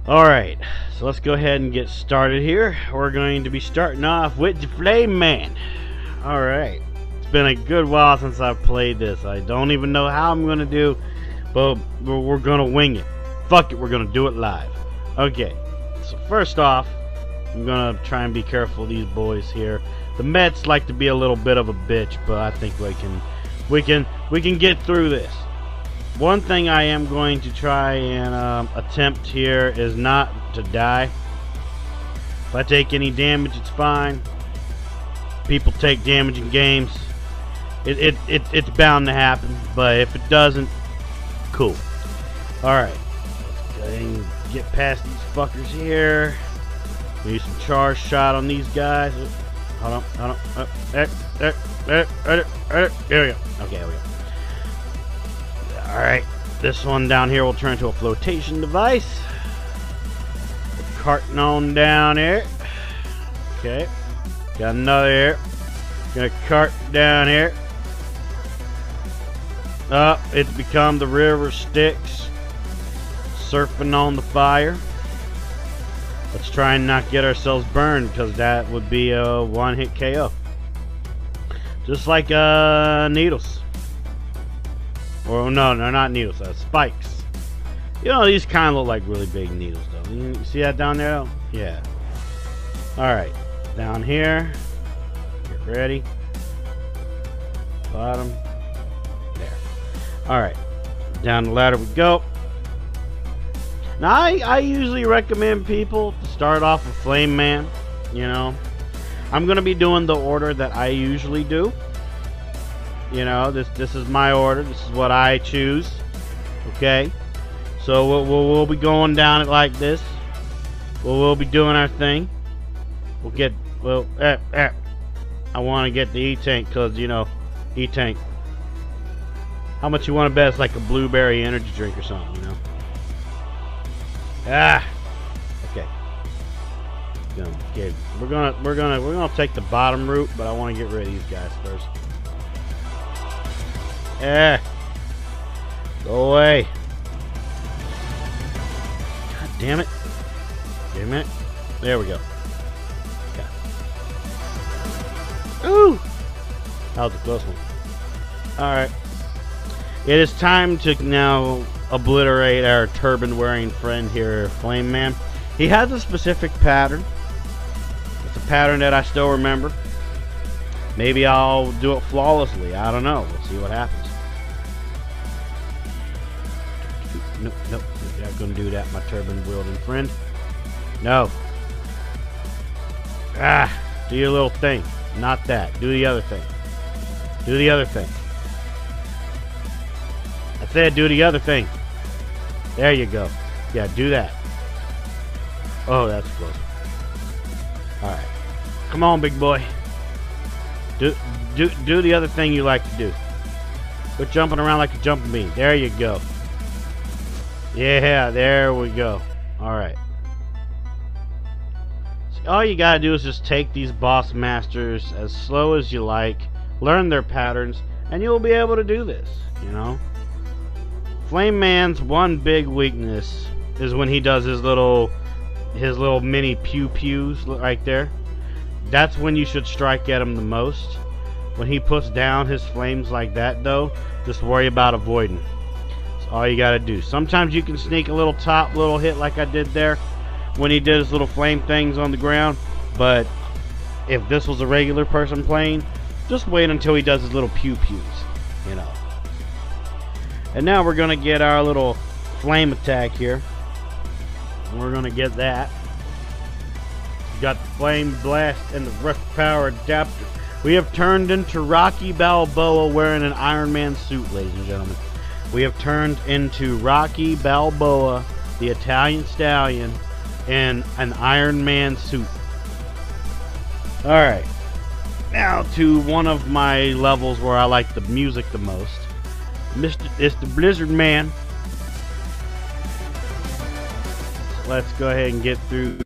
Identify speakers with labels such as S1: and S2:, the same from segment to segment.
S1: Alright, so let's go ahead and get started here. We're going to be starting off with the Flame Man. Alright, it's been a good while since I've played this. I don't even know how I'm going to do, but we're going to wing it. Fuck it, we're going to do it live. Okay, so first off, I'm going to try and be careful of these boys here. The Mets like to be a little bit of a bitch, but I think we can get through this. One thing I am going to try and attempt here is not to die. If I take any damage, it's fine. People take damage in games. It's bound to happen, but if it doesn't, cool. Alright, let's go ahead and get past these fuckers here. Use some charge shot on these guys. Hold on. There we go. Okay, there we go. Alright, this one down here will turn into a flotation device. Carting on down here. Okay. Got another here. Gonna cart down here. Up, it's become the river Styx. Surfing on the fire. Let's try and not get ourselves burned, because that would be a one-hit KO. Just like needles. Or no, not needles. Spikes. You know, these kind of look like really big needles, though. You see that down there, though? Yeah. Alright. Down here. Get ready. Bottom. There. Alright. Down the ladder we go. Now, I usually recommend people to start off with Flame Man. You know. I'm going to be doing the order that I usually do. You know, this is my order. This is what I choose. Okay, so we'll be going down it like this. We'll be doing our thing. We'll get I want to get the E-Tank because you know, E-Tank. How much you want to bet it's like a blueberry energy drink or something? You know. Okay. We're gonna take the bottom route, but I want to get rid of these guys first. Go away. God damn it. Wait a minute. There we go. Okay. Ooh! That was a close one. Alright. It is time to now obliterate our turban-wearing friend here, Flame Man. He has a specific pattern. It's a pattern that I still remember. Maybe I'll do it flawlessly. I don't know. We'll see what happens. Nope, you're not going to do that, my turban-wielding friend. No. Do your little thing. Not that. Do the other thing. Do the other thing. I said do the other thing. There you go. Yeah, do that. Oh, that's close. Alright. Come on, big boy. Do the other thing you like to do. Quit jumping around like a jumping bean. There you go. Yeah, there we go. Alright. So all you gotta do is just take these boss masters as slow as you like, learn their patterns, and you'll be able to do this, you know? Flame Man's one big weakness is when he does his little mini pew-pews right there. That's when you should strike at him the most. When he puts down his flames like that, though, just worry about avoiding. That's all you gotta do. Sometimes you can sneak a little hit like I did there when he did his little flame things on the ground. But if this was a regular person playing, just wait until he does his little pew-pews, you know. And now we're gonna get our little flame attack here. We're gonna get that. Got the flame blast and the rush power adapter. We have turned into Rocky Balboa wearing an Iron Man suit, ladies and gentlemen. We have turned into Rocky Balboa, the Italian stallion, in an Iron Man suit. Alright. Now to one of my levels where I like the music the most. It's the Blizzard Man. Let's go ahead and get through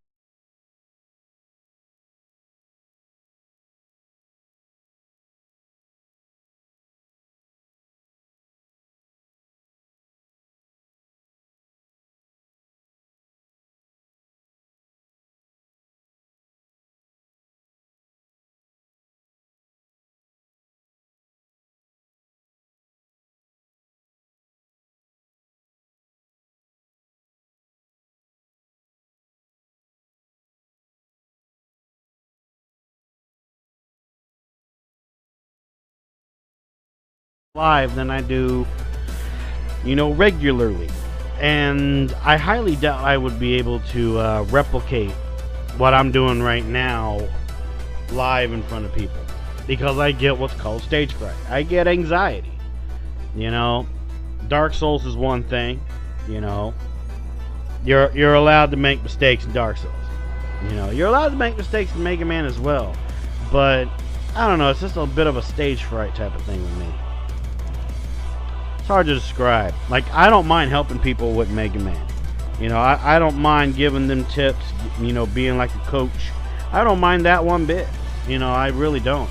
S1: live than I do, you know, regularly. And I highly doubt I would be able to replicate what I'm doing right now live in front of people, because I get what's called stage fright. I get anxiety. You know, Dark Souls is one thing. You know, you're allowed to make mistakes in Dark Souls. You know, you're allowed to make mistakes in Mega Man as well. But I don't know, it's just a bit of a stage fright type of thing with me. It's hard to describe. Like, I don't mind helping people with Mega Man. You know, I don't mind giving them tips, you know, being like a coach. I don't mind that one bit. You know, I really don't.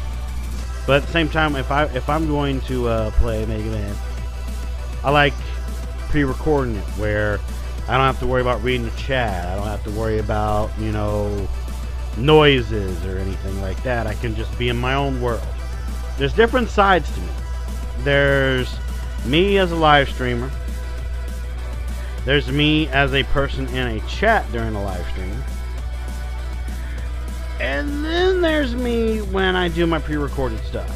S1: But at the same time, if I'm going to play Mega Man, I like pre-recording it where I don't have to worry about reading the chat. I don't have to worry about, you know, noises or anything like that. I can just be in my own world. There's different sides to me. There's me as a live streamer. There's me as a person in a chat during a live stream. And then there's me when I do my pre-recorded stuff.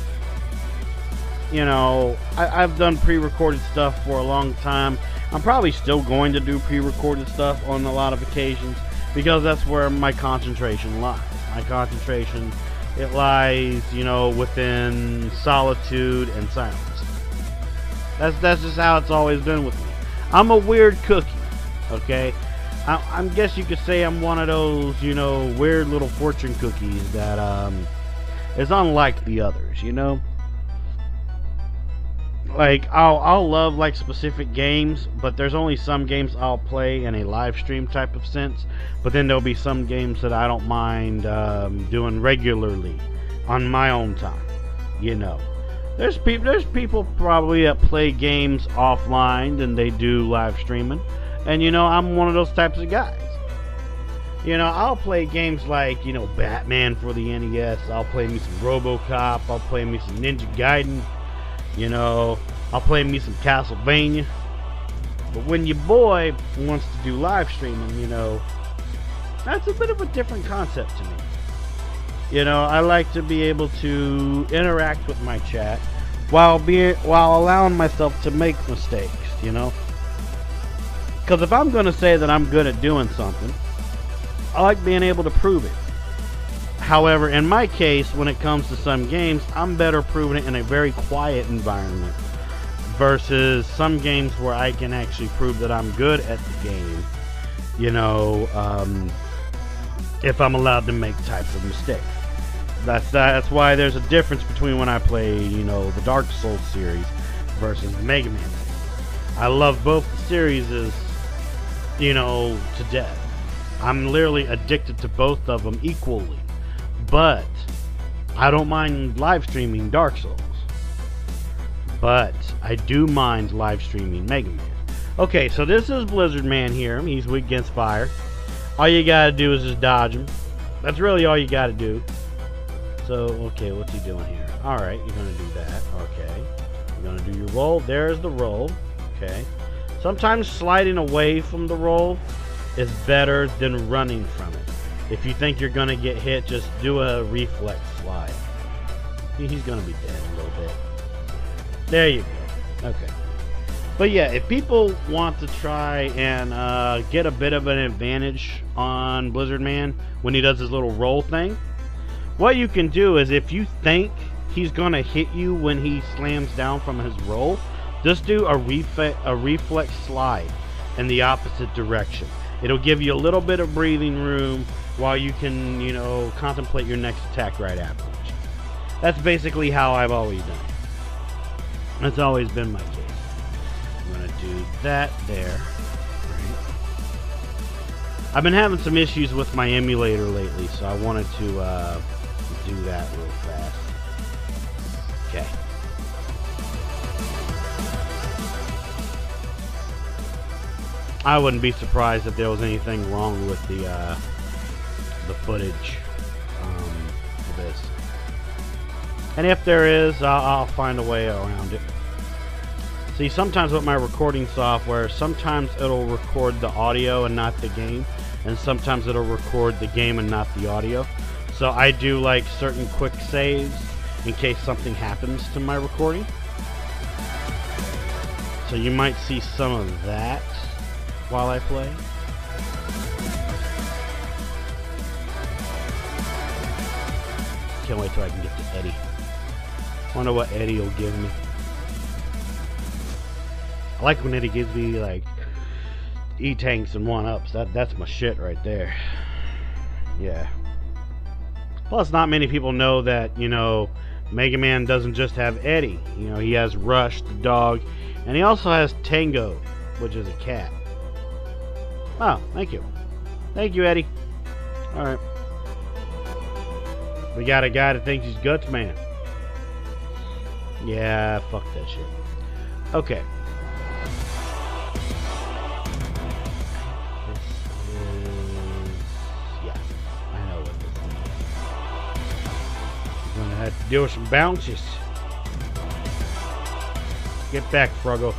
S1: You know, I've done pre-recorded stuff for a long time. I'm probably still going to do pre-recorded stuff on a lot of occasions, because that's where my concentration lies. My concentration, it lies, you know, within solitude and silence. That's just how it's always been with me. I'm a weird cookie, okay? I guess you could say I'm one of those, you know, weird little fortune cookies that is unlike the others, you know? Like, I'll love like specific games, but there's only some games I'll play in a live stream type of sense. But then there'll be some games that I don't mind doing regularly on my own time, you know. There's people probably that play games offline than they do live streaming. And, you know, I'm one of those types of guys. You know, I'll play games like, you know, Batman for the NES. I'll play me some RoboCop. I'll play me some Ninja Gaiden. You know, I'll play me some Castlevania. But when your boy wants to do live streaming, you know, that's a bit of a different concept to me. You know, I like to be able to interact with my chat while allowing myself to make mistakes, you know. Because if I'm going to say that I'm good at doing something, I like being able to prove it. However, in my case, when it comes to some games, I'm better proving it in a very quiet environment versus some games where I can actually prove that I'm good at the game, you know, if I'm allowed to make types of mistakes. That's why there's a difference between when I play, you know, the Dark Souls series versus the Mega Man series. I love both the series, you know, to death. I'm literally addicted to both of them equally. But I don't mind live streaming Dark Souls. But I do mind live streaming Mega Man. Okay, so this is Blizzard Man here. He's weak against fire. All you gotta do is just dodge him. That's really all you gotta do. So, okay, what's he doing here? Alright, you're gonna do that. Okay. You're gonna do your roll. There's the roll. Okay. Sometimes sliding away from the roll is better than running from it. If you think you're gonna get hit, just do a reflex slide. He's gonna be dead in a little bit. There you go. Okay. But yeah, if people want to try and get a bit of an advantage on Blizzard Man when he does his little roll thing, what you can do is, if you think he's gonna hit you when he slams down from his roll, just do a reflex slide in the opposite direction. It'll give you a little bit of breathing room while you can, you know, contemplate your next attack right afterwards. That's basically how I've always done it. That's always been my case. I'm going to do that there. Right. I've been having some issues with my emulator lately, so I wanted to do that real fast. Okay. I wouldn't be surprised if there was anything wrong with the footage for this. And if there is, I'll find a way around it. See, sometimes with my recording software, sometimes it'll record the audio and not the game, and sometimes it'll record the game and not the audio. So I do like certain quick saves in case something happens to my recording. So you might see some of that while I play. Can't wait till I can get to Eddie. Wonder what Eddie will give me. I like when Eddie gives me like E-tanks and 1-ups. That's my shit right there. Yeah. Plus, not many people know that, you know, Mega Man doesn't just have Eddie. You know, he has Rush, the dog, and he also has Tango, which is a cat. Oh, thank you. Thank you, Eddie. Alright. We got a guy that thinks he's Guts Man. Yeah, fuck that shit. Okay. Had to deal with some bounces. Get back, Froggo.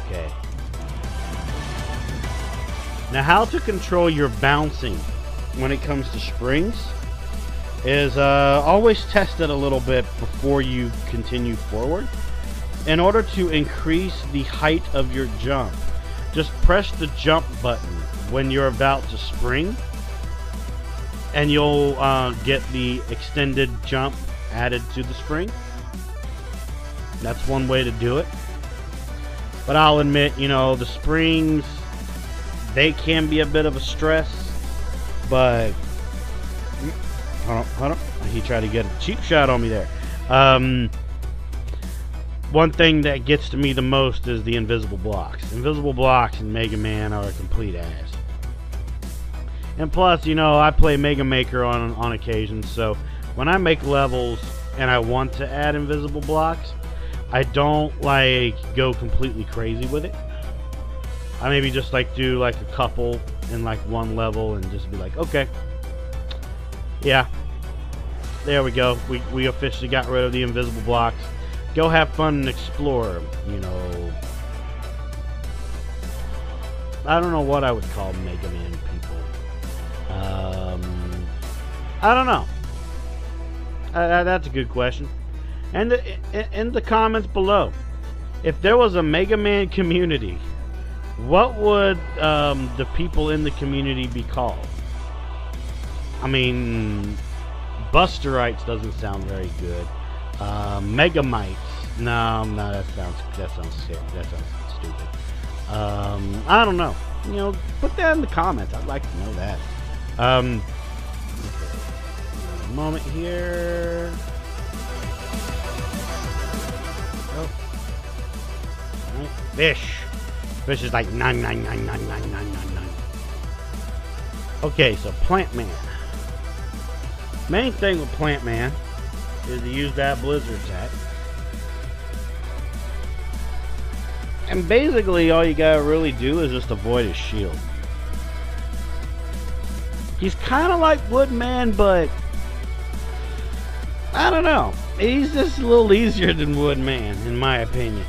S1: Okay. Now, how to control your bouncing when it comes to springs is always test it a little bit before you continue forward. In order to increase the height of your jump, just press the jump button when you're about to spring, and you'll get the extended jump added to the spring. That's one way to do it. But I'll admit, you know, the springs, they can be a bit of a stress. But hold on. He tried to get a cheap shot on me there. One thing that gets to me the most is the invisible blocks. Invisible blocks in Mega Man are a complete ass. And plus, you know, I play Mega Maker on occasion, so when I make levels and I want to add invisible blocks, I don't like go completely crazy with it. I maybe just like do like a couple in like one level and just be like, okay, yeah, there we go. We officially got rid of the invisible blocks. Go have fun and explore, you know. I don't know what I would call Mega Man people. I don't know. That's a good question. And in the comments below, if there was a Mega Man community, what would the people in the community be called? I mean, Busterites doesn't sound very good. Megamites. No, that sounds sick. That sounds stupid. I don't know. You know, put that in the comments. I'd like to know that. Okay. A moment here. Oh. All right. Fish. Fish is like 9999999. Okay, so Plant Man. Main thing with Plant Man is to use that blizzard attack. And basically all you gotta really do is just avoid his shield. He's kind of like Woodman, but I don't know. He's just a little easier than Woodman, in my opinion.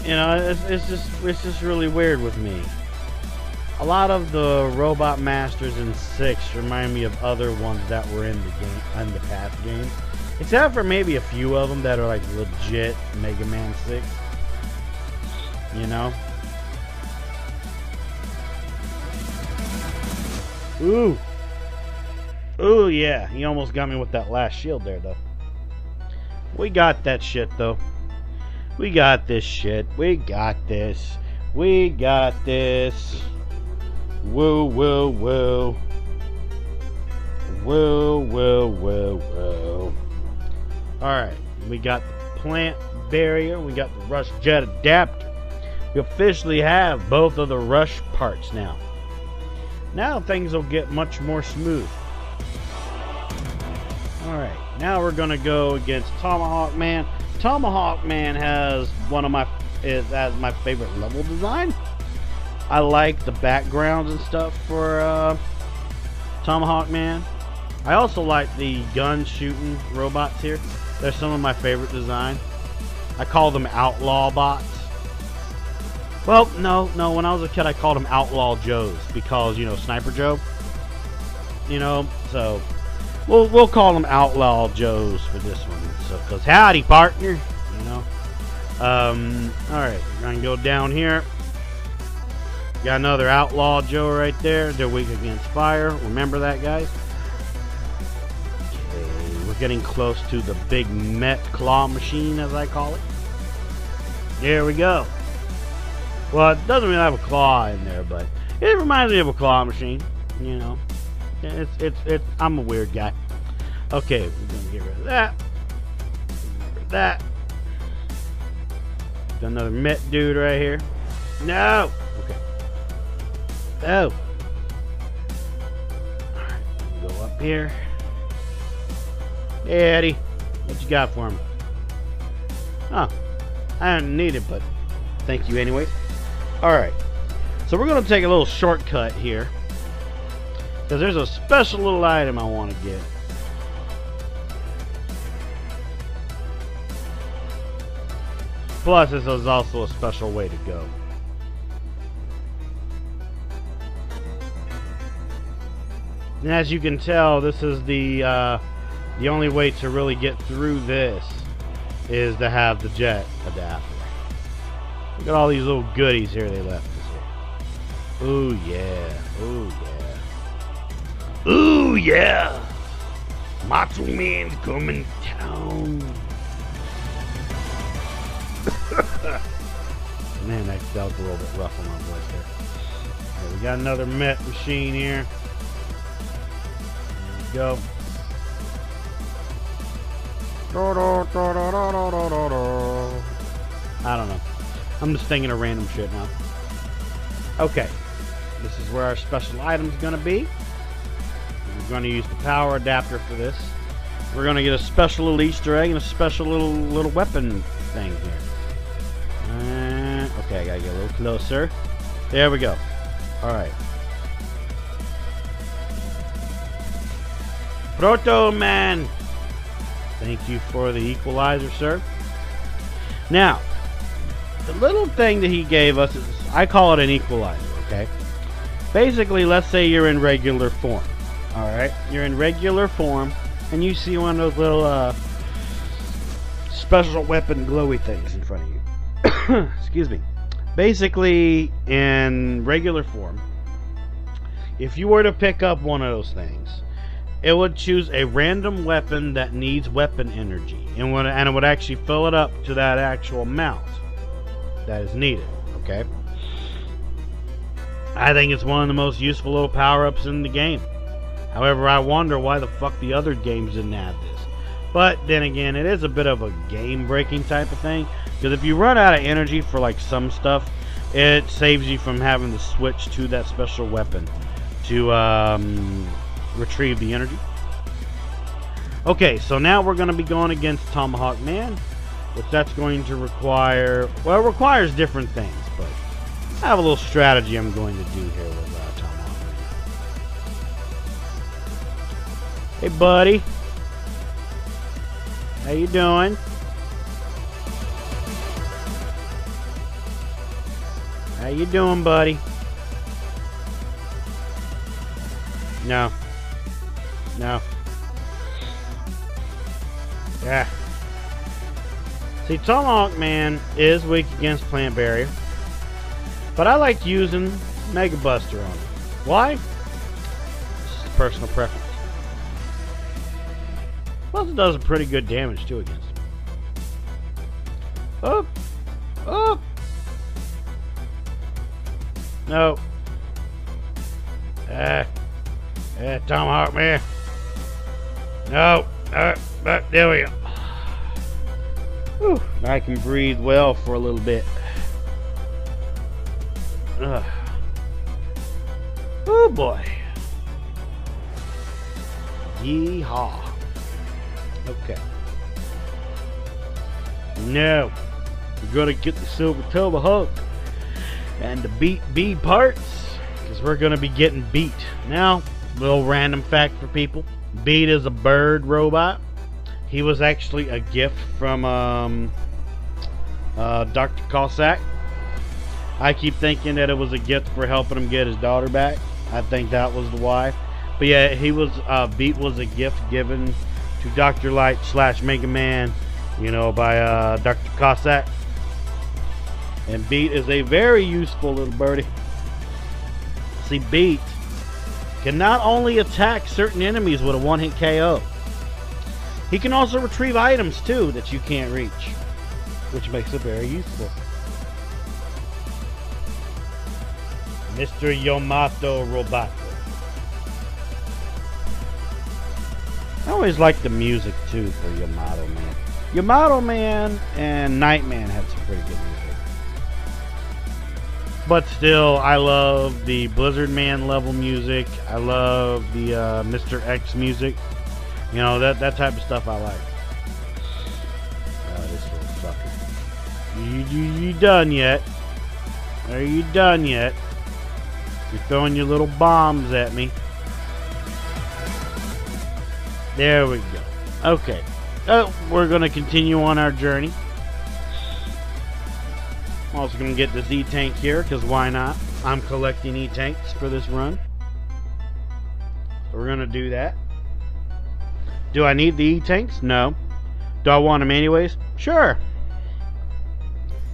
S1: You know, it's just really weird with me. A lot of the Robot Masters in 6 remind me of other ones that were in the game, in the past games, except for maybe a few of them that are like legit Mega Man 6. You know? Ooh. Ooh, yeah. He almost got me with that last shield there, though. We got that shit, though. We got this shit. We got this. We got this. Woo, woo, woo. Woo, woo, woo, woo. Alright. We got the plant barrier. We got the rush jet adapter. We officially have both of the rush parts now. Now things will get much more smooth. Alright, now we're gonna go against Tomahawk Man. Tomahawk Man has has my favorite level design. I like the backgrounds and stuff for Tomahawk Man. I also like the gun shooting robots here. They're some of my favorite design. I call them outlaw bots. Well, no, when I was a kid I called them Outlaw Joes because, you know, Sniper Joe. You know, so we'll call them Outlaw Joes for this one. So, cause howdy partner, you know. Alright, we're gonna go down here. Got another Outlaw Joe right there. They're weak against fire. Remember that, guys? Okay, we're getting close to the big Met Claw Machine, as I call it. There we go. Well, it doesn't really have a claw in there, but it reminds me of a claw machine. You know, it's. I'm a weird guy. Okay, we're gonna get rid of that. Get rid of that. Got another Met dude right here. No. Okay. Oh. All right, go up here. Hey, Eddie, what you got for me? Oh, I don't need it, but thank you anyway. Alright, so we're going to take a little shortcut here, because there's a special little item I want to get. Plus, this is also a special way to go. And as you can tell, this is the only way to really get through this is to have the jet adapter. Look at all these little goodies here they left us here. Ooh yeah. Ooh yeah. Ooh yeah. Macho Man's coming to town. Man, that was a little bit rough on my voice there. Right, we got another Met machine here. There we go. I don't know. I'm just thinking of random shit now. Okay. This is where our special item's going to be. We're going to use the power adapter for this. We're going to get a special little Easter egg and a special little weapon thing here. Okay, I got to get a little closer. There we go. Alright. Proto Man! Thank you for the equalizer, sir. Now, the little thing that he gave us is, I call it an equalizer, okay? Basically, let's say you're in regular form. Alright? You're in regular form, and you see one of those little, special weapon glowy things in front of you. Excuse me. Basically, in regular form, if you were to pick up one of those things, it would choose a random weapon that needs weapon energy, and it would actually fill it up to that actual amount that is needed, okay? I think it's one of the most useful little power-ups in the game. However, I wonder why the fuck the other games didn't have this. But then again, it is a bit of a game-breaking type of thing, because if you run out of energy for like some stuff, it saves you from having to switch to that special weapon to retrieve the energy. Okay, so now we're going to be going against Tomahawk Man, which that's going to require, well, it requires different things, but I have a little strategy I'm going to do here with Tomahawk Man. Hey, buddy. How you doing? How you doing, buddy? No. No. Yeah. See, Tomahawk Man is weak against Plant Barrier, but I like using Mega Buster on it. Why? It's just personal preference. Plus, it does a pretty good damage too against him. Oh! Oh! No. Tomahawk Man. No. There we go. Whew. I can breathe well for a little bit. Oh boy. Yeehaw. Okay. No. We're gonna get the Silver Tomahawk and the Beat B parts, because we're gonna be getting Beat. Now, little random fact for people. Beat is a bird robot. He was actually a gift from Dr. Cossack. I keep thinking that it was a gift for helping him get his daughter back. I think that was the why. But yeah, he was Beat was a gift given to Dr. Light / MegaMan, you know, by Dr. Cossack. And Beat is a very useful little birdie. See, Beat can not only attack certain enemies with a one-hit KO, he can also retrieve items too that you can't reach, which makes it very useful. Mr. Yamato Roboto. I always like the music too for Yamato Man. Yamato Man and Nightman had some pretty good music. But still, I love the Blizzard Man level music. I love the Mr. X music. You know, that type of stuff I like. This little sucker. You done yet? Are you done yet? You're throwing your little bombs at me. There we go. Okay. We're going to continue on our journey. I'm also going to get this E-Tank here, because why not? I'm collecting E-Tanks for this run. So we're going to do that. Do I need the E-Tanks? No. Do I want them anyways? Sure.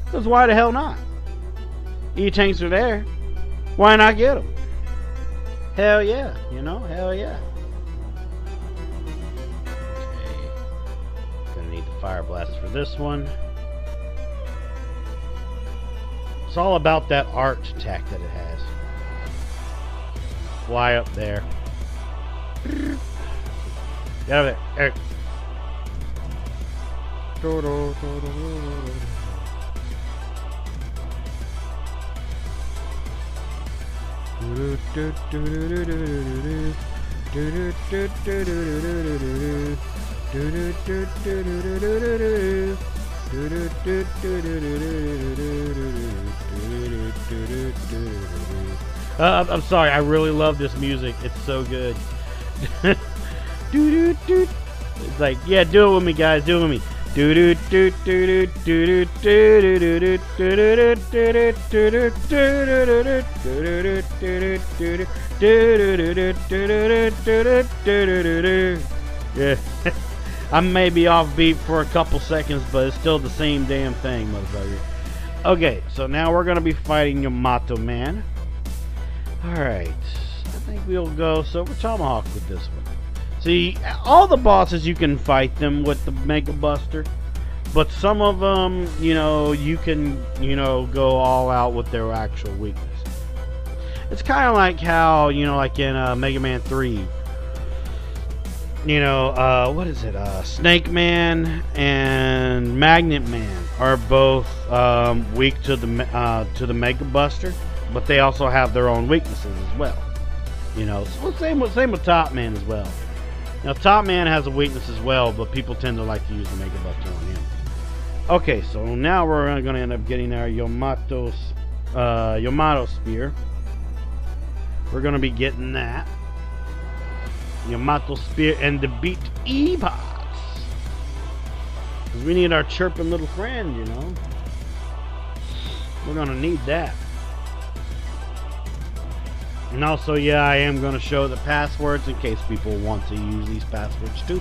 S1: Because why the hell not? E-Tanks are there. Why not get them? Hell yeah. You know, hell yeah. Okay. Gonna need the Fire Blast for this one. It's all about that arch attack that it has. Fly up there. Get over there. I'm sorry, I really love this music. It's so good. It's like, yeah, do it with me, guys. Do it with me. Yeah. I may be off beat for a couple seconds, but it's still the same damn thing, motherfucker. Okay, so now we're gonna be fighting Yamato Man. Alright, I think we'll go Silver Tomahawk with this one. See, all the bosses you can fight them with the Mega Buster, but some of them, you know, you can, you know, go all out with their actual weakness. It's kind of like how, you know, like in Mega Man 3, you know, what is it? Snake Man and Magnet Man are both weak to the Mega Buster, but they also have their own weaknesses as well. You know, so same with Top Man as well. Now, Top Man has a weakness as well, but people tend to like to use the Mega Buster on him. Okay, so now we're going to end up getting our Yamato Spear. We're going to be getting that. Yamato Spear and the Beat E-Pots. Because we need our chirping little friend, you know. We're going to need that. And also, yeah, I am going to show the passwords in case people want to use these passwords too.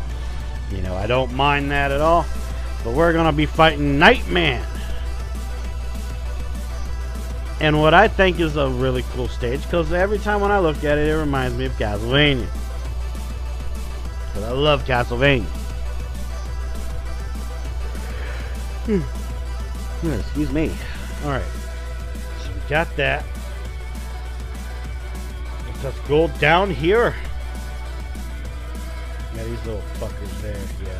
S1: You know, I don't mind that at all. But we're going to be fighting Nightman. And what I think is a really cool stage, because every time when I look at it, it reminds me of Castlevania. Because I love Castlevania. Excuse me. Alright. So we got that. Let's go down here. Yeah, these little fuckers there, yeah.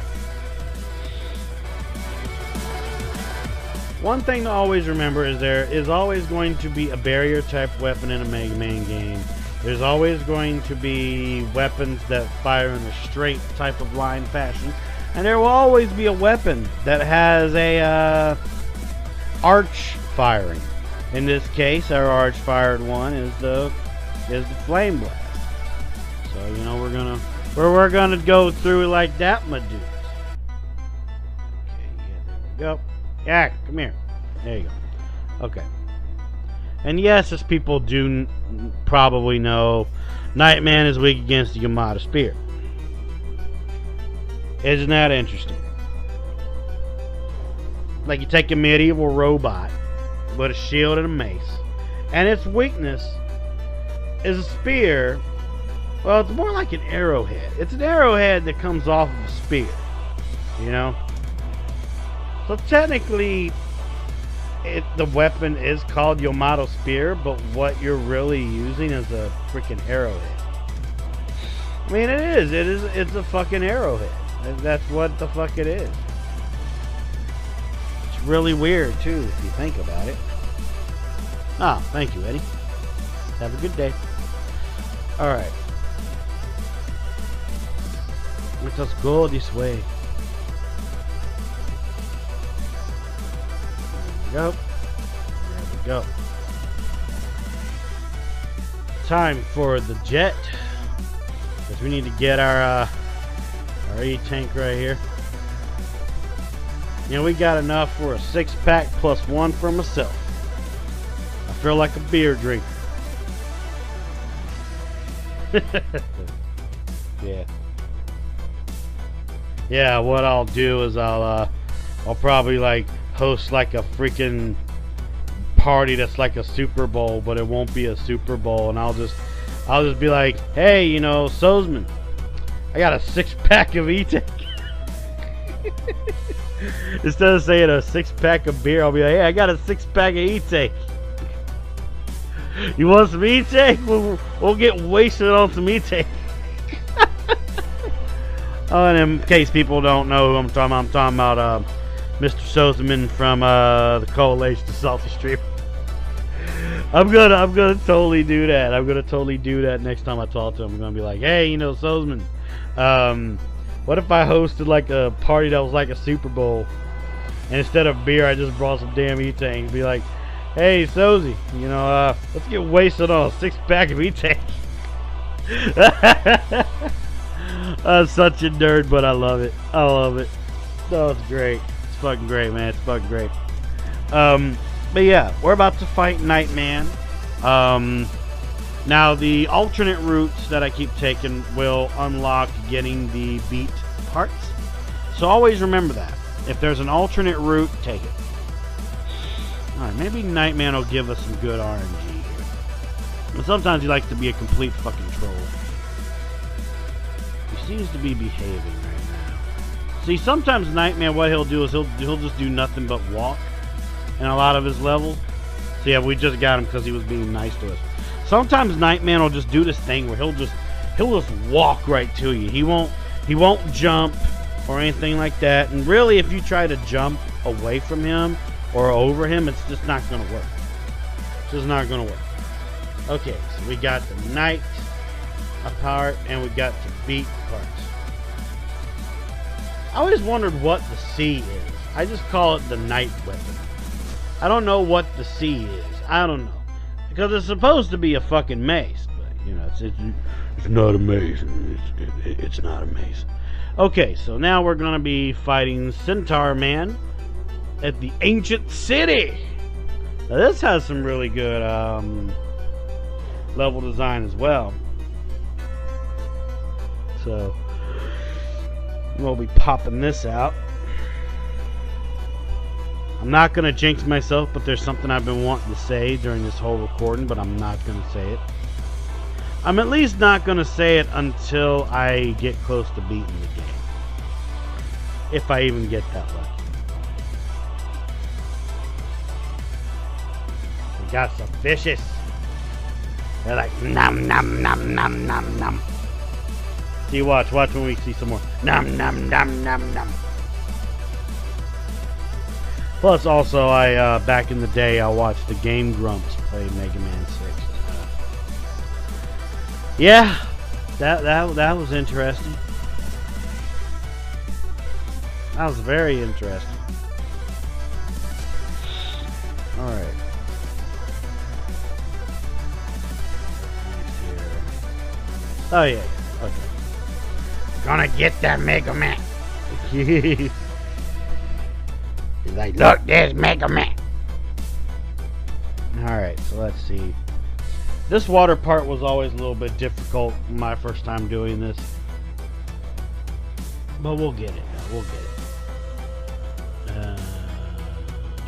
S1: One thing to always remember is there is always going to be a barrier type weapon in a Mega Man game. There's always going to be weapons that fire in a straight type of line fashion. And there will always be a weapon that has a arch firing. In this case, our arch fired one is the Flame Blast. So, you know, we're gonna go through like that, my dudes. Okay, yeah, there we go. Yeah, come here. There you go. Okay. And yes, as people do probably know, Nightman is weak against the Yamato Spear. Isn't that interesting? Like, you take a medieval robot, with a shield and a mace. And its weakness is a spear. Well, it's more like an arrowhead. It's an arrowhead that comes off of a spear. You know? So technically, the weapon is called Yamato Spear, but what you're really using is a freaking arrowhead. I mean, it's a fucking arrowhead. That's what the fuck it is. It's really weird, too, if you think about it. Ah, thank you, Eddie. Have a good day. Alright. Let us go this way. There we go. Time for the jet. Because we need to get our E-tank right here. You know, we got enough for a 6-pack plus one for myself. I feel like a beer drinker. Yeah. Yeah, what I'll do is I'll probably like host like a freaking party that's like a Super Bowl, but it won't be a Super Bowl, and I'll just be like, hey, you know, Sozman, I got a 6-pack of E-tank. Instead of saying a 6-pack of beer, I'll be like, hey, I got a 6-pack of E-tank. You want some E-tank? We'll get wasted on some E-tank. Oh, and in case people don't know who I'm talking about Mr. Sozman from the Coalition of Salty Stream. I'm gonna totally do that. I'm gonna totally do that next time I talk to him. I'm gonna be like, hey, you know, Sozman, what if I hosted like a party that was like a Super Bowl, and instead of beer, I just brought some damn E-tank? Be like, hey, Sozy, you know, let's get wasted on a 6-pack of E-tank. I'm such a nerd, but I love it. I love it. Oh, it's great. It's fucking great, man. It's fucking great. But yeah, we're about to fight Nightman. Now, the alternate routes that I keep taking will unlock getting the beat parts. So always remember that. If there's an alternate route, take it. Alright, maybe Nightman will give us some good RNG here. But sometimes he likes to be a complete fucking troll. He seems to be behaving right now. See, sometimes Nightman, what he'll do is he'll just do nothing but walk in a lot of his levels. So yeah, we just got him because he was being nice to us. Sometimes Nightman will just do this thing where he'll just walk right to you. He won't jump or anything like that. And really, if you try to jump away from him or over him, it's just not gonna work. It's just not gonna work. Okay, so we got the night part and we got the beat parts. I always wondered what the C is. I just call it the night weapon. I don't know what the C is. I don't know. Because it's supposed to be a fucking mace. But, you know, it's not a mace. It's not a mace. Okay, so now we're going to be fighting Centaur Man at the Ancient City. Now, this has some really good level design as well. So, we'll be popping this out. I'm not going to jinx myself, but there's something I've been wanting to say during this whole recording, but I'm not going to say it. I'm at least not going to say it until I get close to beating the game. If I even get that lucky. We got some fishes. They're like, nom, nom, nom, nom, nom, nom. See, watch when we see some more. Nom, nom, nom, nom, nom. Plus, also, back in the day, I watched the Game Grumps play Mega Man 6. Yeah, that was interesting. That was very interesting. All right. Oh yeah. Okay. Gonna get that Mega Man. He's like, look, there's Mega Man. Alright, so let's see. This water part was always a little bit difficult my first time doing this. But we'll get it now. We'll get it.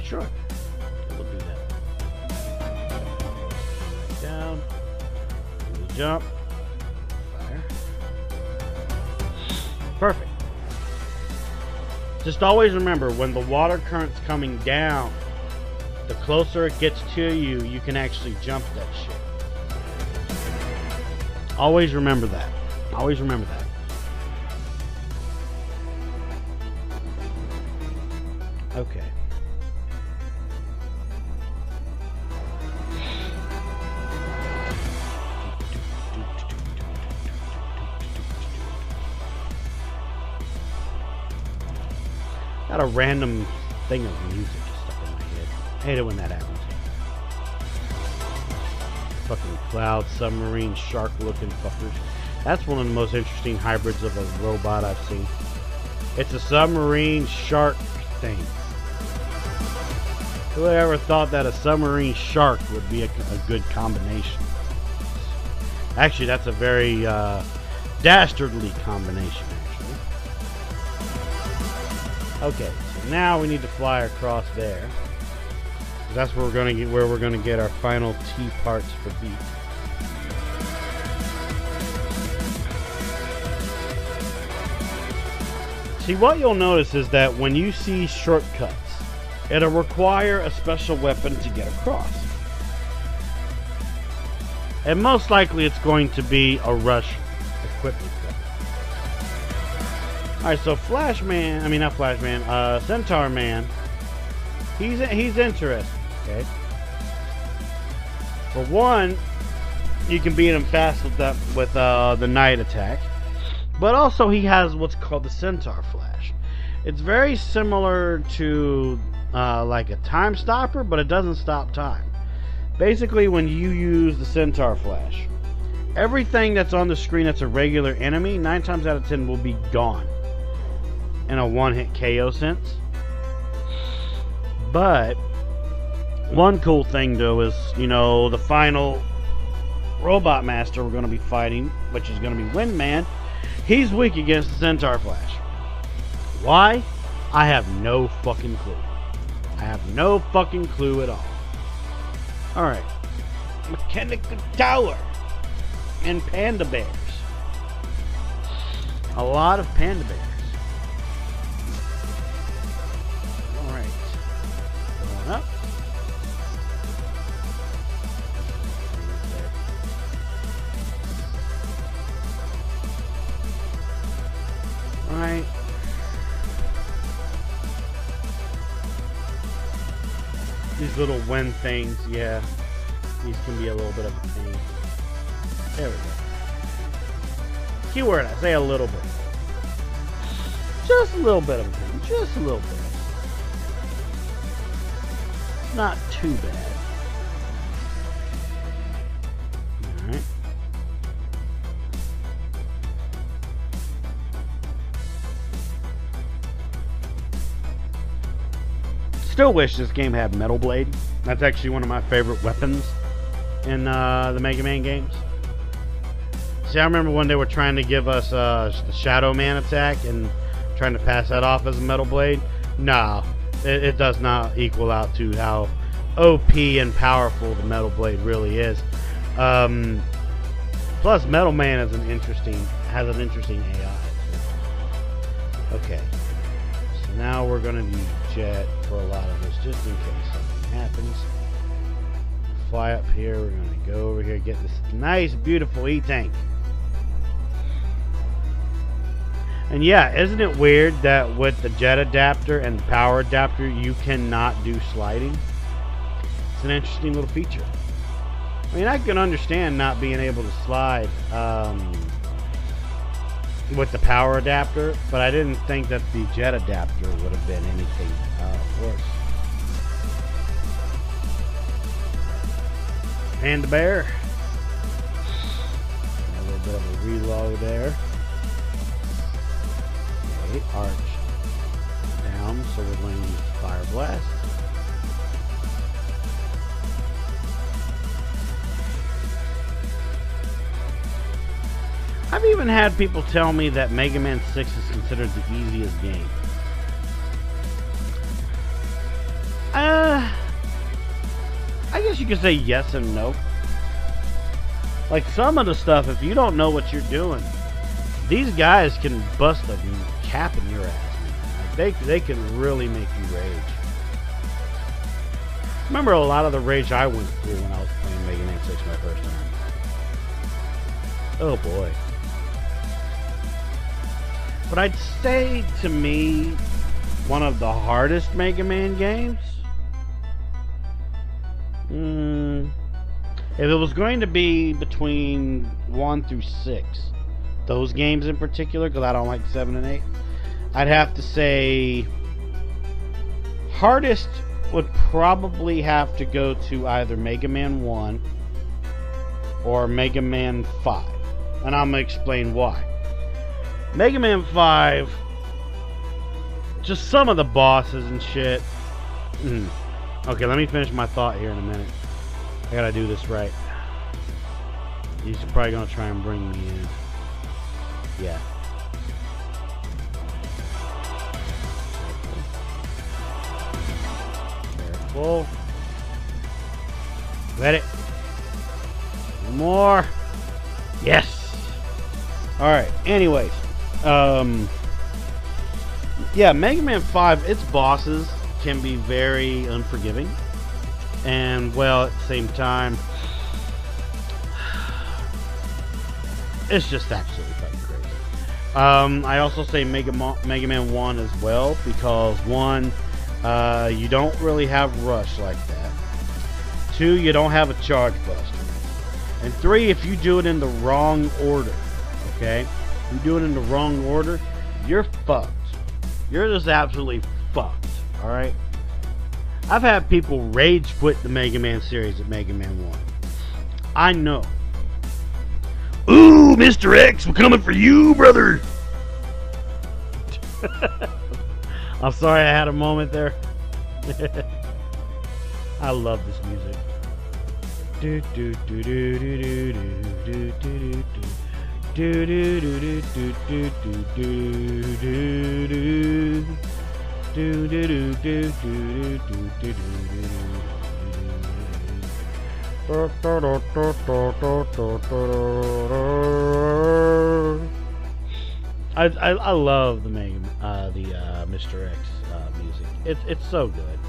S1: Sure. We'll do that. jump. Fire. Perfect. Just always remember, when the water current's coming down, the closer it gets to you, you can actually jump that shit. Always remember that. Always remember that. Okay. Got a random thing of music just stuck in my head. I hate it when that happens. Fucking cloud, submarine, shark looking fuckers. That's one of the most interesting hybrids of a robot I've seen. It's a submarine shark thing. Who would ever thought that a submarine shark would be a good combination? Actually, that's a very dastardly combination, actually. Okay, so now we need to fly across there. That's where we're gonna get our final T parts for beat. See, what you'll notice is that when you see shortcuts, it'll require a special weapon to get across. And most likely it's going to be a rush equipment cut. Alright, so Centaur Man, he's interesting, okay? For one, you can beat him fast with the night attack. But also he has what's called the Centaur Flash. It's very similar to like a time stopper, but it doesn't stop time. Basically, when you use the Centaur Flash, everything that's on the screen that's a regular enemy, 9 times out of 10 will be gone in a one-hit KO sense. But one cool thing though is, you know, the final robot master we're going to be fighting, which is going to be Windman, he's weak against the Centaur Flash. Why? I have no fucking clue. I have no fucking clue at all. Alright. Mechanical Tower. And Panda Bears. A lot of Panda Bears. Alright. Going up. Alright. These little wind things, yeah. These can be a little bit of a pain. There we go. Keyword, I say a little bit. Just a little bit of a pain. Just a little bit. Not too bad. Alright. Still wish this game had Metal Blade. That's actually one of my favorite weapons in the Mega Man games. See, I remember when they were trying to give us the Shadow Man attack and trying to pass that off as a Metal Blade. No, it does not equal out to how OP and powerful the Metal Blade really is. Plus, Metal Man is has an interesting AI. Okay. Now we're going to use Jet for a lot of this, just in case something happens. Fly up here, we're going to go over here, get this nice, beautiful E-Tank. And yeah, isn't it weird that with the Jet adapter and power adapter, you cannot do sliding? It's an interesting little feature. I mean, I can understand not being able to slide with the power adapter, but I didn't think that the Jet adapter would have been anything worse. Panda Bear. A little bit of a reload there. Okay, arch down, so we're going to use Fire Blast. I've even had people tell me that Mega Man 6 is considered the easiest game. I guess you could say yes and no. Like some of the stuff, if you don't know what you're doing, these guys can bust a cap in your ass. Like they can really make you rage. Remember a lot of the rage I went through when I was playing Mega Man 6 my first time. Oh boy. But I'd say, to me, one of the hardest Mega Man games. If it was going to be between 1 through 6, those games in particular, because I don't like 7 and 8, I'd have to say hardest would probably have to go to either Mega Man 1 or Mega Man 5. And I'm going to explain why. Mega Man 5, just some of the bosses and shit. Okay, let me finish my thought here in a minute. I gotta do this right. He's probably gonna try and bring me in. Yeah. Careful. Let it. One more. Yes. Alright, anyways. Yeah, Mega Man 5, its bosses can be very unforgiving. And, well, at the same time, it's just absolutely fucking crazy. I also say Mega Man 1 as well, because 1, you don't really have rush like that. 2, you don't have a charge buster. And 3, if you do it in the wrong order, okay? If you do it in the wrong order, you're fucked. You're just absolutely fucked, alright? I've had people rage quit the Mega Man series at Mega Man 1. I know. Ooh, Mr. X, we're coming for you, brother! I'm sorry I had a moment there. I love this music. Do do do do do do do do do do do do do do do do do. Do do do do do do do I love the Mr. X music. It's so good.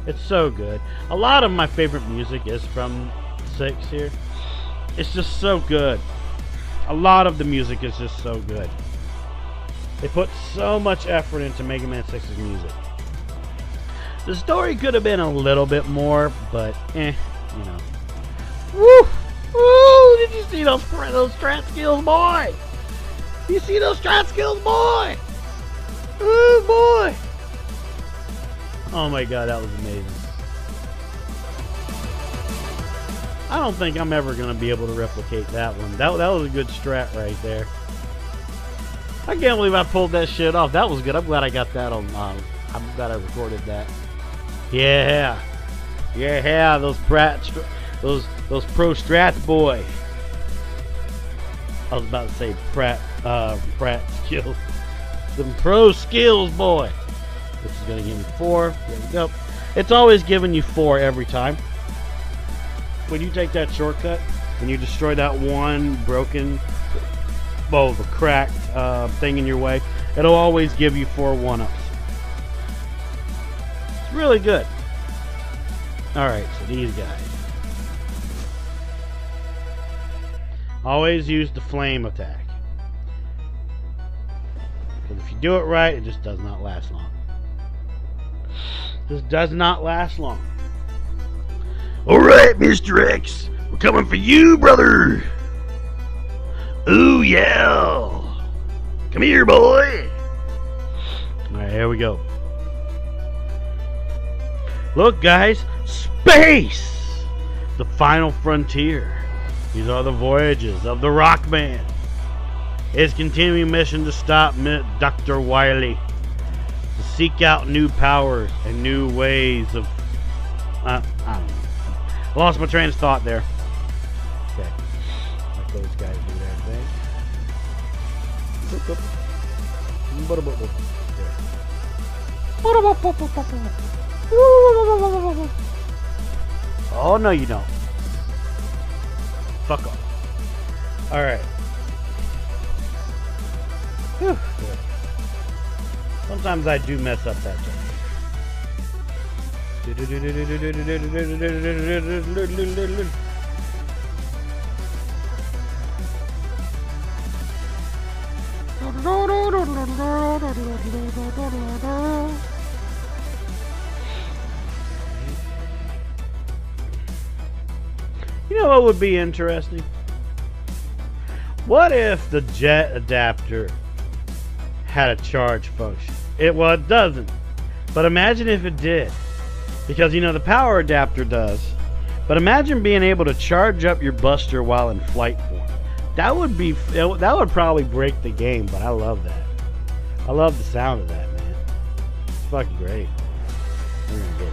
S1: It's so good. A lot of my favorite music is from 6 here. It's just so good. A lot of the music is just so good. They put so much effort into Mega Man 6's music. The story could have been a little bit more, but you know. Woo! Woo! Did you see those strat skills, boy? You see those strat skills, boy? Oh boy! Oh my god, that was amazing. I don't think I'm ever gonna be able to replicate that one. That was a good strat right there. I can't believe I pulled that shit off. That was good. I'm glad I got that on. I'm glad I recorded that. Yeah, yeah. Those pro strats, boy. I was about to say prat skills. Some pro skills, boy. This is gonna give me 4. There we go. It's always giving you 4 every time. When you take that shortcut and you destroy that one broken, the cracked thing in your way, it'll always give you 4 1-ups. It's really good. Alright, so these guys. Always use the flame attack. Because if you do it right, it just does not last long. Just does not last long. Alright, Mr. X, we're coming for you, brother. Ooh, yeah. Come here, boy. Alright, here we go. Look, guys. Space! The final frontier. These are the voyages of the Rockman. His continuing mission to stop Dr. Wily. To seek out new powers and new ways of... I don't know. I lost my train of thought there. Okay. Let those guys do their thing. Oh, no, you don't. Fuck off. Alright. Sometimes I do mess up that jump. You know what would be interesting? What if the jet adapter had a charge function? It doesn't. But imagine if it did. Because, you know, the power adapter does. But imagine being able to charge up your Buster while in flight form. That would probably break the game, but I love that. I love the sound of that, man. It's fucking great. We're gonna get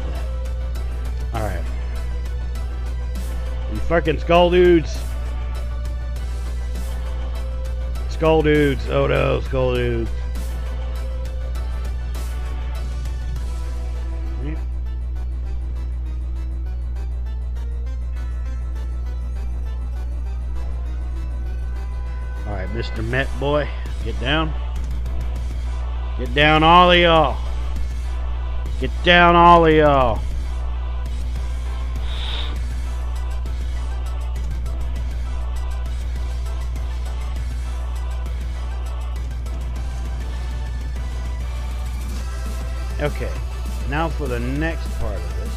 S1: that. Alright. You fucking skull dudes. Skull dudes. Oh no, skull dudes. Alright, Mr. Met Boy, get down. Get down, all of y'all. Get down, all of y'all. Okay, now for the next part of this.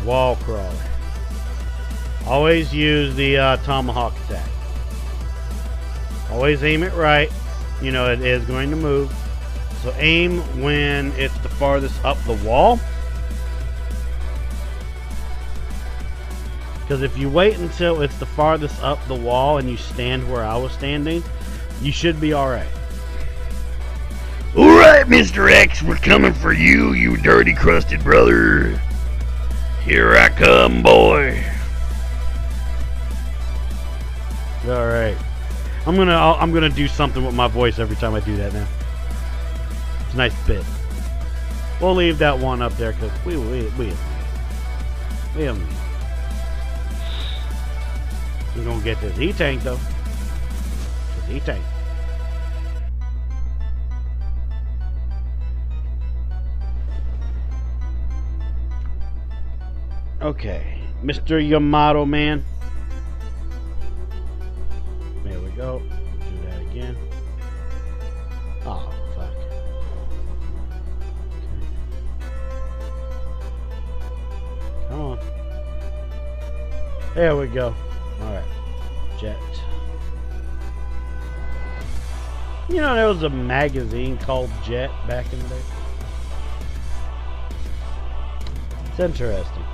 S1: The wall crawler. Always use the tomahawk attack. Always aim it right. You know it is going to move. So aim when it's the farthest up the wall. Because if you wait until it's the farthest up the wall and you stand where I was standing, you should be alright.
S2: Alright, Mr. X, we're coming for you, you dirty crusted brother. Here I come, boy.
S1: Alright. I'm gonna do something with my voice every time I do that now. It's a nice bit. We'll leave that one up there because we haven't. We're gonna get this E-Tank though. This E-Tank. Okay, Mr. Yamato Man. There we go. Do that again. Oh, fuck. Okay. Come on. There we go. Alright. Jet. You know, there was a magazine called Jet back in the day. It's interesting.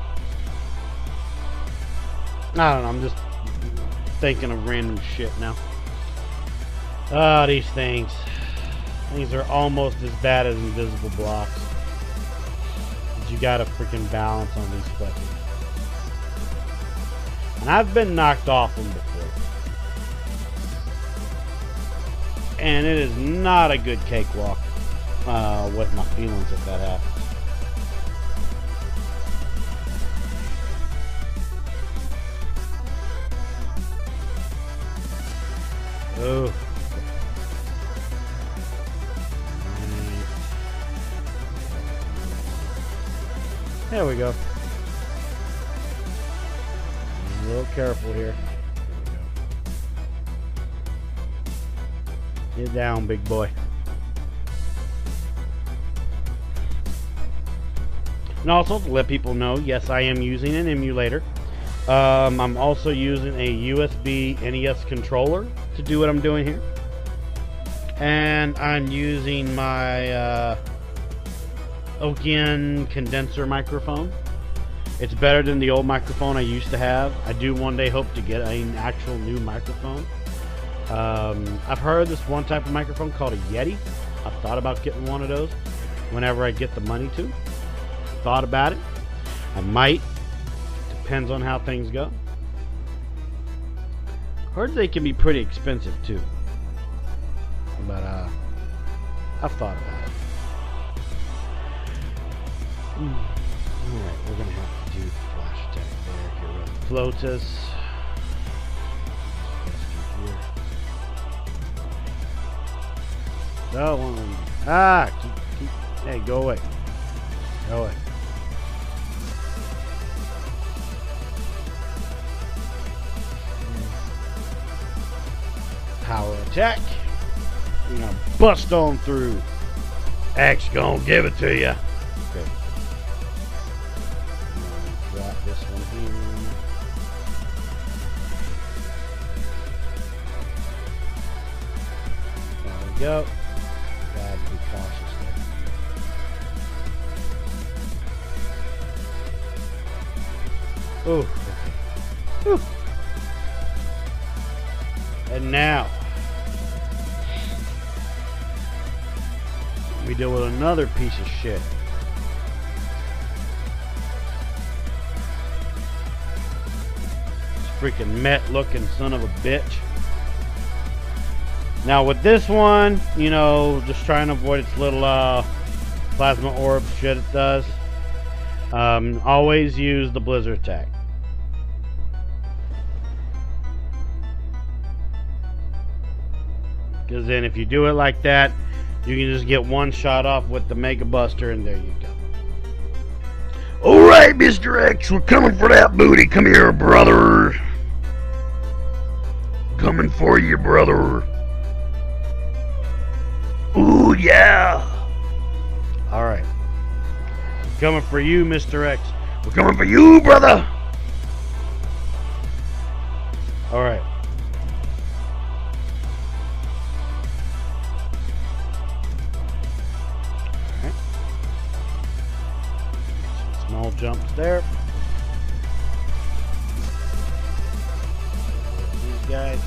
S1: I don't know, I'm just thinking of random shit now. Ah, these things. These are almost as bad as invisible blocks. But you gotta freaking balance on these fuckers. And I've been knocked off them before. And it is not a good cakewalk with my feelings if that happens. Oh. There we go. A little careful here. Get down, big boy. And also to let people know, yes, I am using an emulator. I'm also using a USB NES controller to do what I'm doing here. And I'm using my Okian condenser microphone. It's better than the old microphone I used to have. I do one day hope to get an actual new microphone. I've heard this one type of microphone called a Yeti. I've thought about getting one of those whenever I get the money to. Thought about it. I might. Depends on how things go. Heard they can be pretty expensive too. But I've thought about it. Alright, we're gonna have to do flash attack there. Get rid of Flotus. No. Ah, keep. Hey, go away. Go away. Power attack. We're gonna bust on through.
S2: X gonna give it to you.
S1: Okay. Drop this one here. There we go. Gotta be cautious there. Ooh. Okay. Ooh. And now we deal with another piece of shit. This freaking Met looking son of a bitch. Now with this one, you know, just trying to avoid its little plasma orb shit it does. Always use the blizzard attack. Because then if you do it like that, you can just get one shot off with the Mega Buster, and there you go.
S2: Alright, Mr. X, we're coming for that booty. Come here, brother. Coming for you, brother. Ooh, yeah.
S1: Alright. Coming for you, Mr. X.
S2: We're coming for you, brother.
S1: Alright. Small jumps there. These guys.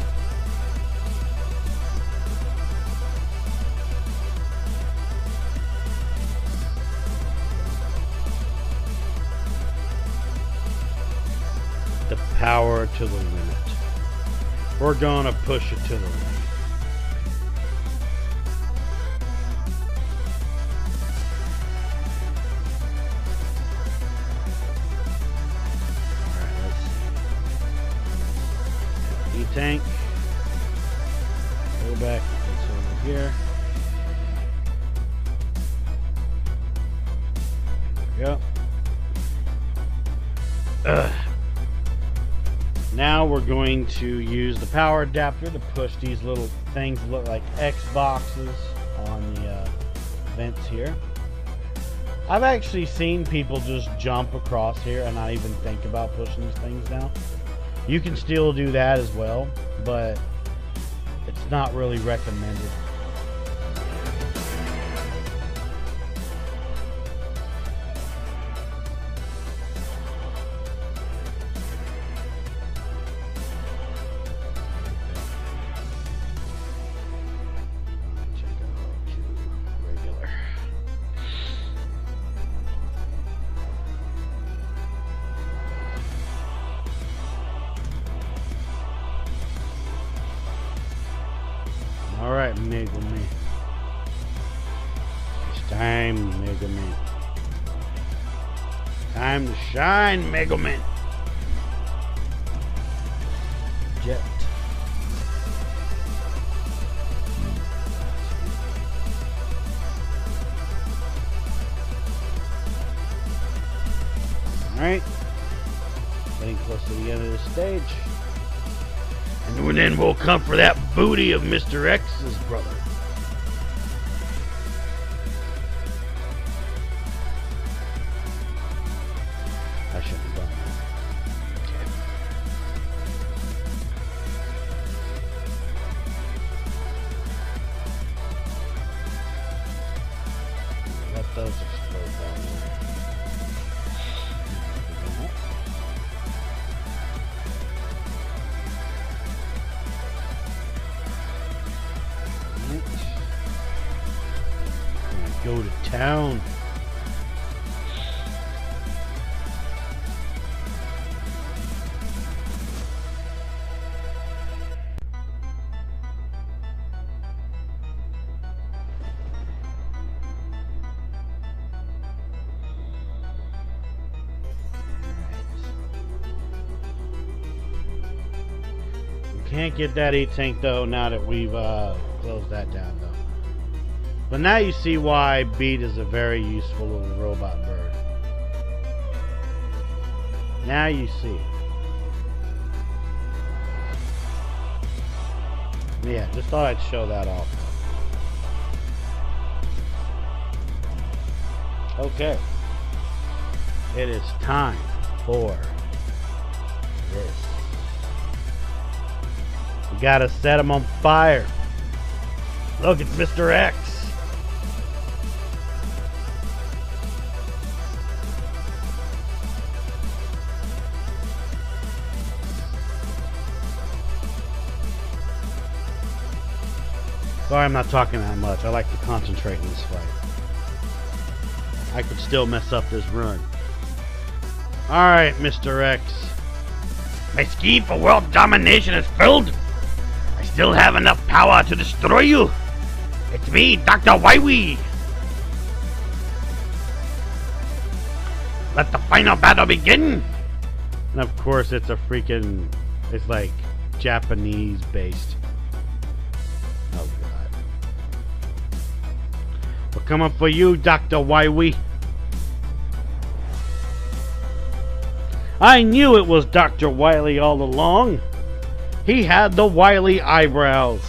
S1: The power to the limit. We're gonna push it to the limit. Tank. Go back. It's over here. There we go. Now we're going to use the power adapter to push these little things that look like X boxes on the vents here. I've actually seen people just jump across here and not even think about pushing these things down. You can still do that as well, but it's not really recommended. Check out to regular. Alright, MegaMan. It's time, MegaMan. Time to shine, MegaMan. Jet. Alright. Getting close to the end of the stage.
S2: And then we'll come for that booty of Mr. X's brother.
S1: I shouldn't have done that.
S2: Okay.
S1: Let those explode down there. Go to town. We can't get that E-Tank though now that we've closed that down though. But now you see why Beat is a very useful little robot bird. Now you see. Yeah, just thought I'd show that off. Okay. It is time for this. We gotta set him on fire. Look, it's Mr. X. Sorry I'm not talking that much. I like to concentrate in this fight. I could still mess up this run. Alright, Mr. X.
S2: My scheme for world domination is filled. I still have enough power to destroy you. It's me, Dr. Wywee. Let the final battle begin.
S1: And of course it's a freaking... It's like Japanese based. Oh god. We're coming for you, Dr. Wywee. I knew it was Dr. Wily all along. He had the Wily eyebrows.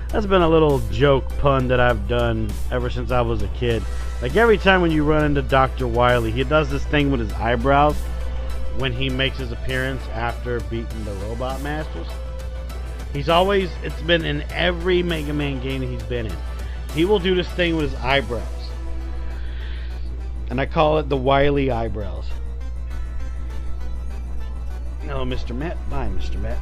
S1: That's been a little joke pun that I've done ever since I was a kid. Like every time when you run into Dr. Wily, he does this thing with his eyebrows when he makes his appearance after beating the Robot Masters. He's always, it's been in every Mega Man game he's been in. He will do this thing with his eyebrows. And I call it the Wily eyebrows. No, Mr. Met. Bye, Mr. Met.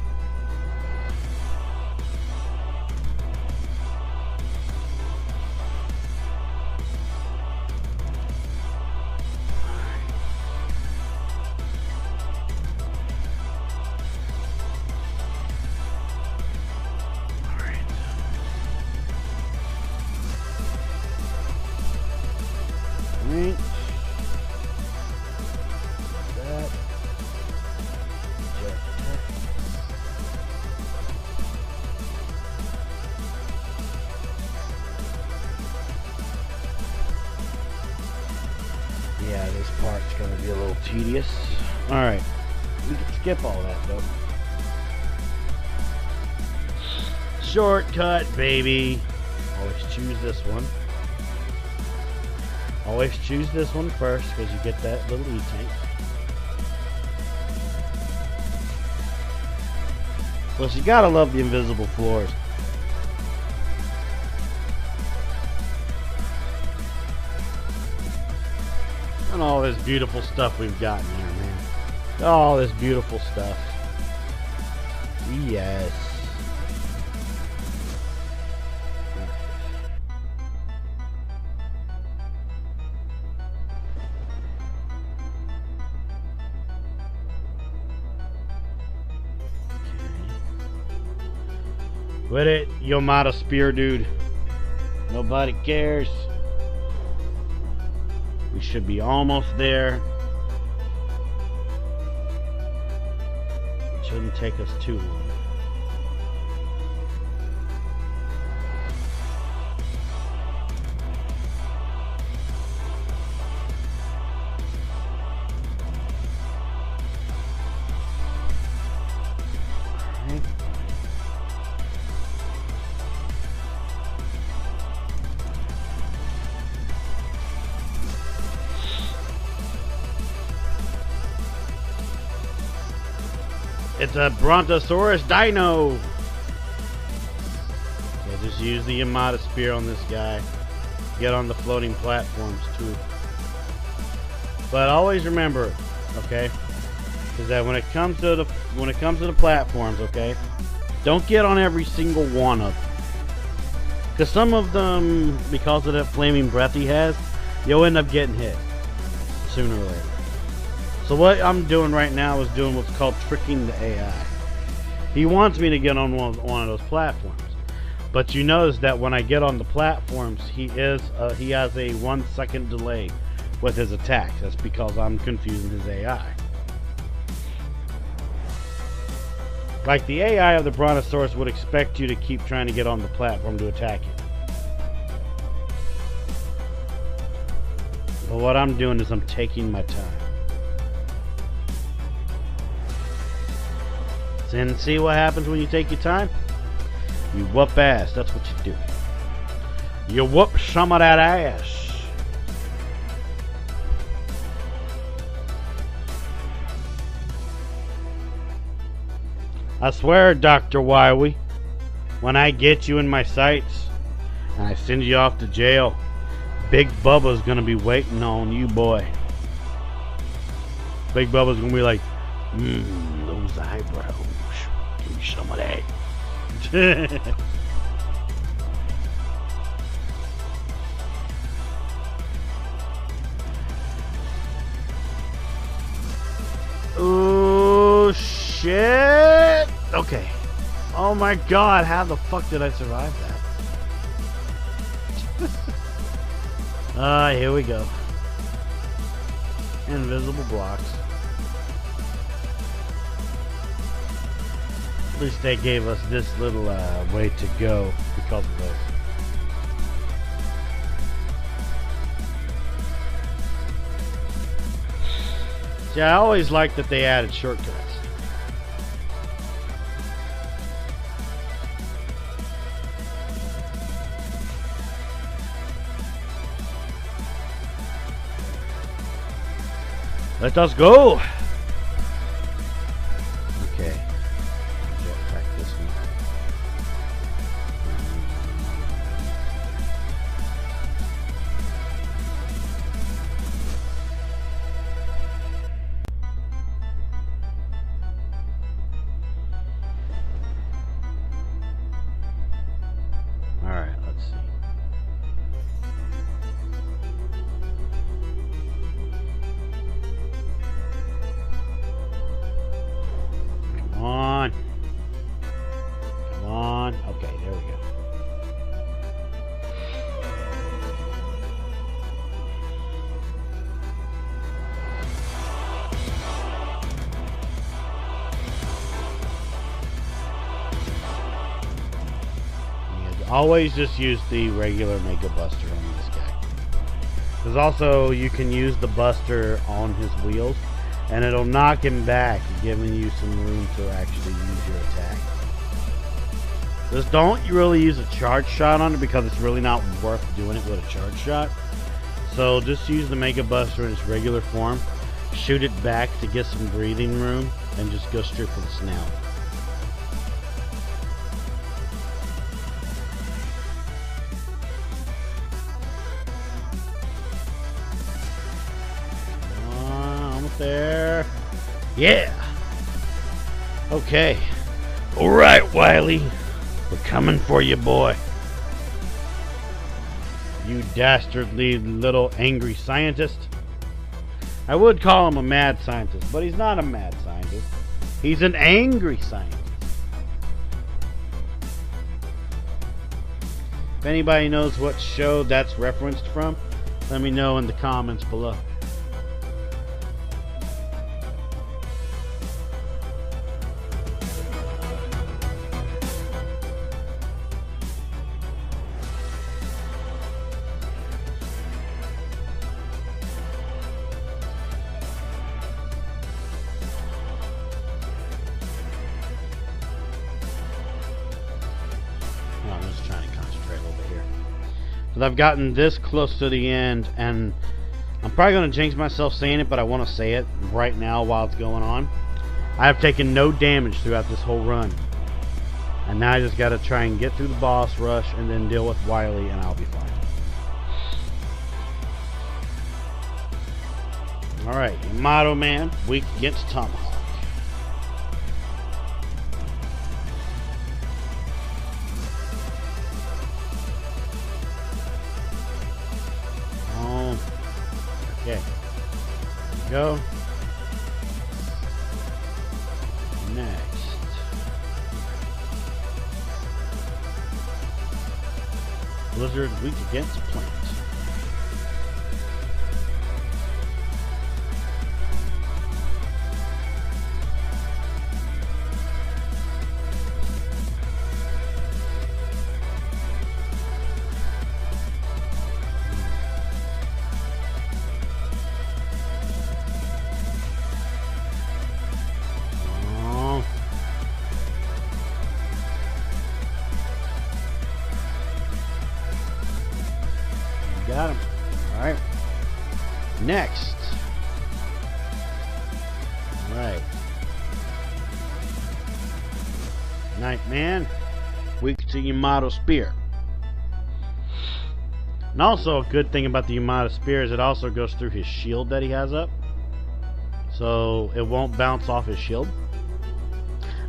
S1: Right. That. Yeah, this part's gonna be a little tedious. Alright. We can skip all that though. Shortcut, baby. Always choose this one. Always choose this one first because you get that little E-tank. Plus you gotta love the invisible floors. And all this beautiful stuff we've gotten here, man. All this beautiful stuff. Yes. Quit it, Yomada Spear dude. Nobody cares. We should be almost there. It shouldn't take us too long. It's a Brontosaurus Dino. So just use the Yamada Spear on this guy. Get on the floating platforms too. But always remember, okay, is that when it comes to the platforms, okay, don't get on every single one of them. Because some of them, because of that flaming breath he has, you'll end up getting hit sooner or later. So what I'm doing right now is doing what's called tricking the AI. He wants me to get on one of those platforms, but you notice that when I get on the platforms, he has a 1 second delay with his attacks. That's because I'm confusing his AI. Like the AI of the Brontosaurus would expect you to keep trying to get on the platform to attack it. But what I'm doing is I'm taking my time. And see what happens when you take your time? You whoop ass. That's what you do. You whoop some of that ass. I swear, Dr. Wiley, when I get you in my sights and I send you off to jail, Big Bubba's gonna be waiting on you, boy. Big Bubba's gonna be like, those eyebrows. Give me some of that. Oh shit! Okay. Oh my god, how the fuck did I survive that? Here we go. Invisible blocks. At least they gave us this little way to go because of this. See, I always liked that they added shortcuts. Let us go! Okay. Jetpack this one. Alright, let's see. Come on. Come on. Okay, there we go. Yeah, always just use the regular Mega Buster on this guy. Because also you can use the Buster on his wheels and it'll knock him back, giving you some room to actually use your attack. Just don't really use a charge shot on it because it's really not worth doing it with a charge shot. So just use the Mega Buster in its regular form, shoot it back to get some breathing room, and just go straight for the snout. There. Yeah. Okay. Alright, Wiley. We're coming for you, boy. You dastardly little angry scientist. I would call him a mad scientist, but he's not a mad scientist. He's an angry scientist. If anybody knows what show that's referenced from, let me know in the comments below. I'm just trying to concentrate over here. But I've gotten this close to the end, and I'm probably going to jinx myself saying it, but I want to say it right now while it's going on. I have taken no damage throughout this whole run. And now I just got to try and get through the boss rush and then deal with Wiley, and I'll be fine. Alright, Yamato Man, weak against Tomahawk. Okay. Go. Next. Blizzard weak against plant. Got him. Alright. Next. Alright. Nightman. Weak to Yamato Spear. And also a good thing about the Yamato Spear is it also goes through his shield that he has up. So it won't bounce off his shield.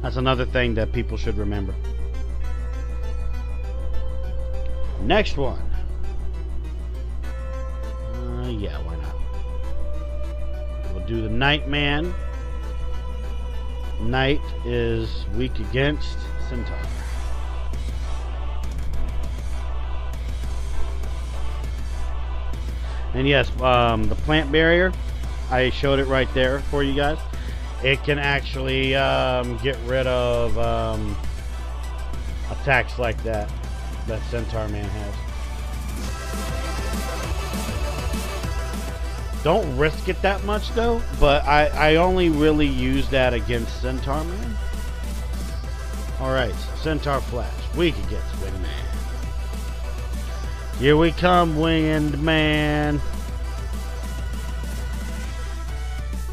S1: That's another thing that people should remember. Next one. Yeah, why not? We'll do the Nightman. Knight is weak against Centaur. And yes, the plant barrier, I showed it right there for you guys. It can actually get rid of attacks like that Centaur Man has. Don't risk it that much though, but I only really use that against Centaur Man. Alright, Centaur Flash, weak against Wingman. Here we come, Winged Man.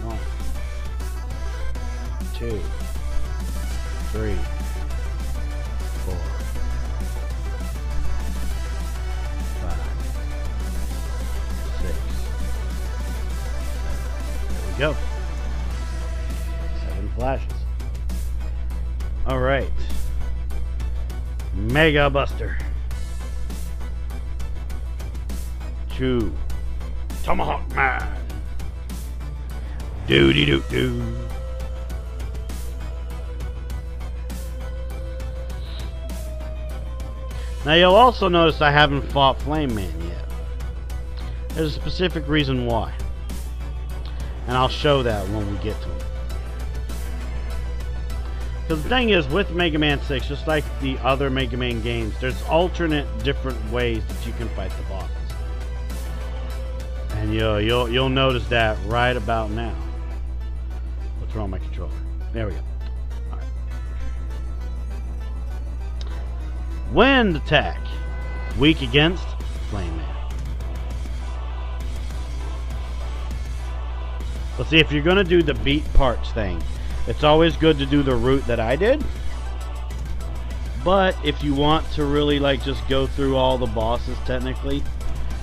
S1: 1, 2, 3, 4, 5, 6, 7. There we go. 7 flashes. Alright. Mega Buster. 2. Tomahawk Man. Doody doo doo. Now you'll also notice I haven't fought Flame Man yet. There's a specific reason why. And I'll show that when we get to it. Because the thing is, with Mega Man 6, just like the other Mega Man games, there's alternate different ways that you can fight the bosses. And you'll notice that right about now. What's wrong with my controller? There we go. All right. Wind attack. Weak against Flame Man. Let's see, if you're gonna do the beat parts thing, it's always good to do the route that I did. But if you want to really like just go through all the bosses technically,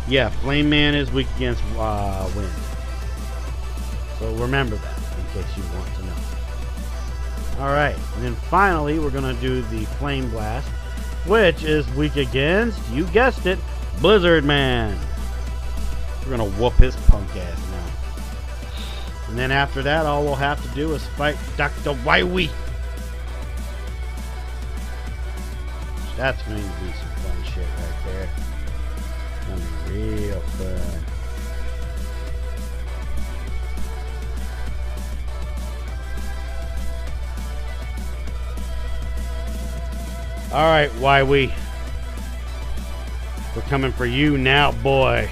S1: yeah, Flame Man is weak against wind. So remember that in case you want to know. Alright, and then finally we're going to do the Flame Blast, which is weak against, you guessed it, Blizzard Man. We're going to whoop his punk ass now. And then after that, all we'll have to do is fight Dr. Waiwi. That's going to be some fun shit right there. Real fun. Alright, Waiwi. We're coming for you now, boy.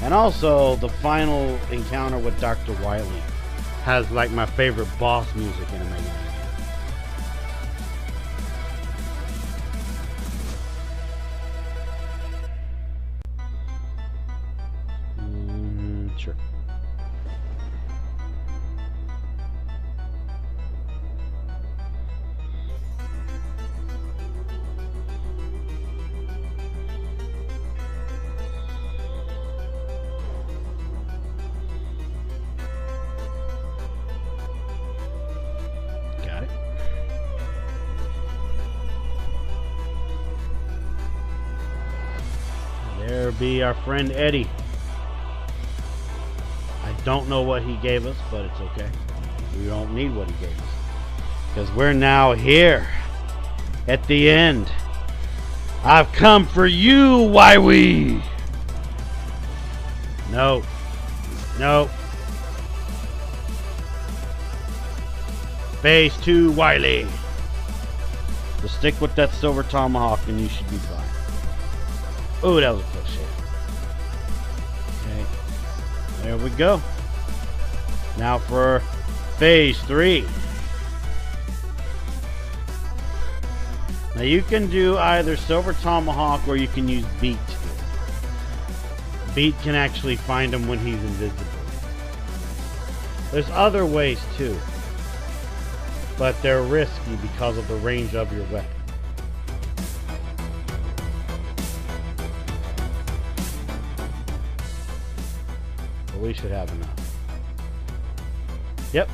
S1: And also, the final encounter with Dr. Wily has like my favorite boss music in a Mega Man. Sure. Got it. There be our friend Eddie. Don't know what he gave us, but it's okay. We don't need what he gave us. Because we're now here. At the end. I've come for you, Waiwi! No. No. Phase 2, Wily. Just stick with that silver tomahawk and you should be fine. Oh, that was a close shave. Okay. There we go. Now for Phase 3. Now you can do either Silver Tomahawk or you can use Beat. Beat can actually find him when he's invisible. There's other ways too, but they're risky because of the range of your weapon. But we should have enough. Yep,